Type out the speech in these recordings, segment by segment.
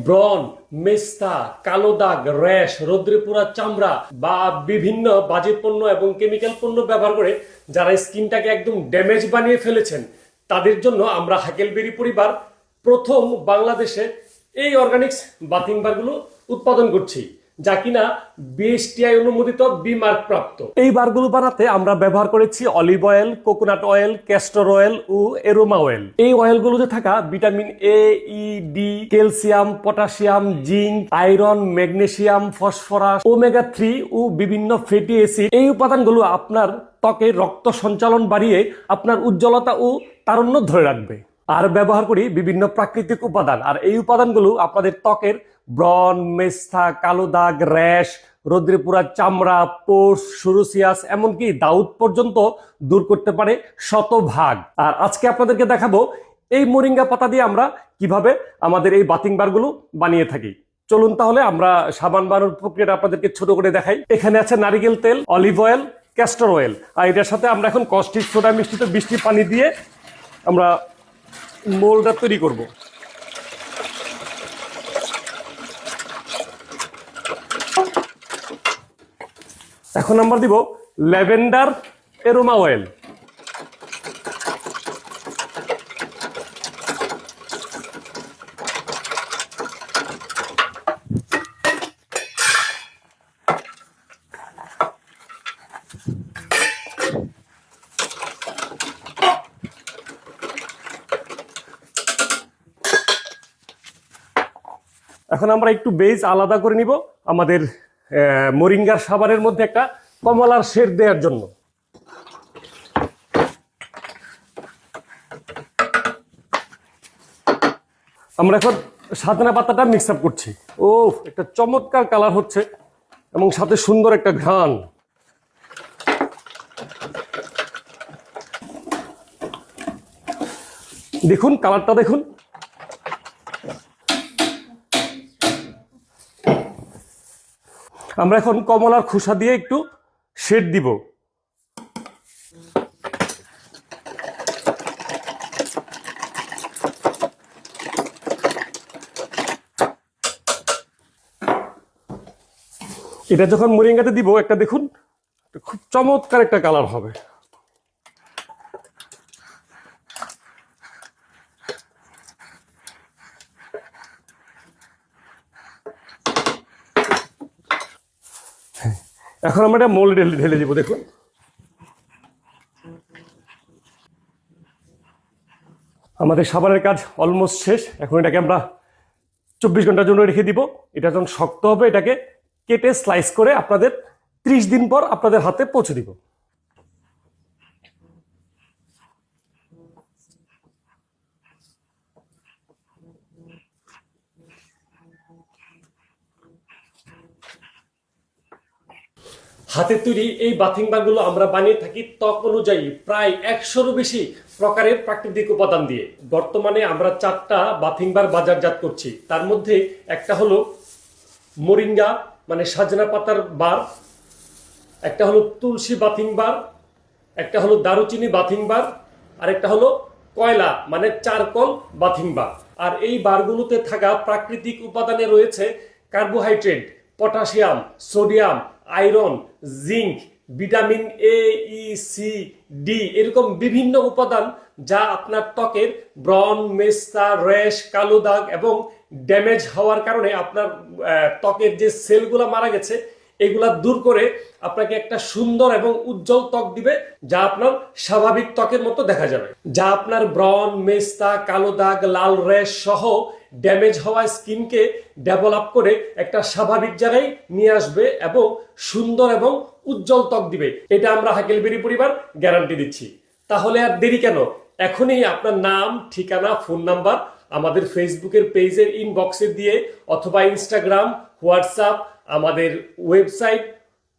ব্রণ, মেস্তা, কালো দাগ, র্যাশ, রোদ্রে পোড়া চামড়া বা বিভিন্ন বাজে পণ্য এবং কেমিক্যাল পণ্য ব্যবহার করে যারা স্কিনটাকে একদম ড্যামেজ বানিয়ে ফেলেছেন, তাদের জন্য আমরা হাকেলবেরি পরিবার প্রথম বাংলাদেশে এই অর্গানিক্স বাথিং বারগুলো উৎপাদন করছি, যা কিনা বিএসটিআই অনুমোদিত বি মার্ক প্রাপ্ত। এই বারগুলো বানাতে আমরা ব্যবহার করেছি olive oil, coconut oil, castor oil ও এরোমা অয়েল। এই অয়েলগুলোতে থাকা vitamin A, E, D, calcium, potassium, zinc, iron, magnesium, phosphorus, omega 3 ও বিভিন্ন ফ্যাটি অ্যাসিড, এই উপাদানগুলো আপনার ত্বকে রক্ত সঞ্চালন বাড়িয়ে আপনার উজ্জ্বলতা ও তারুণ্য ধরে রাখবে। আর ব্যবহার করি বিভিন্ন প্রাকৃতিক উপাদান, আর এই উপাদানগুলো আপনাদের ত্বকের ব্রণ, মেস্তা, কালো দাগ, র্যাশ, রোদ্রে পোড়া চামড়া, পোর্স, সোরিয়াসিস, এমনকি দাউদ পর্যন্ত দূর করতে পারে শতভাগ। আর আজকে আপনাদেরকে দেখাবো এই মোরিঙ্গা পাতা দিয়ে আমরা কিভাবে আমাদের এই বাথিং বারগুলো বানিয়ে থাকি। চলুন তাহলে আমরা সাবান বানানোর প্রক্রিয়াটা আপনাদেরকে ছোট করে দেখাই। এখানে আছে নারিকেল তেল, অলিভ অয়েল, ক্যাস্টর অয়েল, আর এটার সাথে আমরা এখন কস্টিক সোডা মিশ্রিত বৃষ্টি পানি দিয়ে আমরা মোলটা তৈরি করব। এখন আমরা দিব ল্যাভেন্ডার এরোমা অয়েল। এখন আমরা একটু বেজ আলাদা করে নিব আমাদের মোরিঙ্গার সাবানের মধ্যে একটা কমলার শেড দেওয়ার জন্য। আমরা এখন সাদনা পাতাটা মিক্স আপ করছি। ও, একটা চমৎকার কালার হচ্ছে এবং সাথে সুন্দর একটা ঘ্রাণ। দেখুন কালারটা দেখুন। আমরা এখন কমলার খোসা দিয়ে একটু শেড দিব। এটা যখন মোরিঙ্গাতে দিব, একটা দেখুন খুব চমৎকার একটা কালার হবে। এখন আমরা এটা মোল্ডে ঢেলে দিব। দেখুন আমাদের সাবানের কাজ অলমোস্ট শেষ। এখন এটাকে আমরা 24 ঘন্টার জন্য রেখে দিব। এটা যখন শক্ত হবে এটাকে কেটে স্লাইস করে আপনাদের 30 দিন পর আপনাদের হাতে পৌঁছে দিব। হাতে তৈরি এই বাথিং বারগুলো আমরা বানিয়ে থাকি ত্বক অনুযায়ী প্রায় 100-এরও বেশি প্রকারের প্রাকৃতিক উপাদান দিয়ে। বর্তমানে আমরা 4টা বাথিং বার বাজারজাত করছি। তার মধ্যে একটা হলো মোরিঙ্গা মানে সাজনা পাতার বার, একটা হলো তুলসী বাথিং বার, একটা হলো দারুচিনি বাথিং বার, আর একটা হলো কয়লা মানে চারকোল বাথিং বার। আর এই বারগুলোতে থাকা প্রাকৃতিক উপাদানে রয়েছে carbohydrate, potassium, sodium, iron, zinc, vitamin A, E, C, D, এরকম বিভিন্ন উপাদান যা আপনার ত্বকের ব্রণ, মেস্তা, র্যাশ, কালো দাগ এবং ড্যামেজ হওয়ার কারণে আপনার ত্বকের যে সেলগুলো মারা গেছে এগুলা দূর করে আপনাকে একটা সুন্দর এবং উজ্জ্বল ত্বক দিবে, যা আপনার স্বাভাবিক ত্বকের মতো দেখা যাবে, যা আপনার ব্রণ, মেস্তা, কালো দাগ, লাল র্যাশ সহ ড্যামেজ হওয়া স্কিনকে ডেভেলপ করে একটা স্বাভাবিক জায়গায় নিয়ে আসবে এবং সুন্দর এবং উজ্জ্বল ত্বক দিবে। এটা আমরা হাকেলবেরি পরিবার গ্যারান্টি দিচ্ছি। তাহলে আর দেরি কেন? এখনই আপনার নাম, ঠিকানা, ফোন নাম্বার আমাদের ফেসবুকের পেজের ইনবক্সে দিয়ে অথবা ইনস্টাগ্রাম, হোয়াটসঅ্যাপ, আমাদের ওয়েবসাইট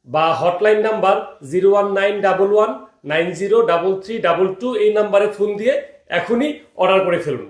বা হটলাইন নাম্বার 01911903322 এই নাম্বারে ফোন দিয়ে এখনই অর্ডার করে ফেলুন।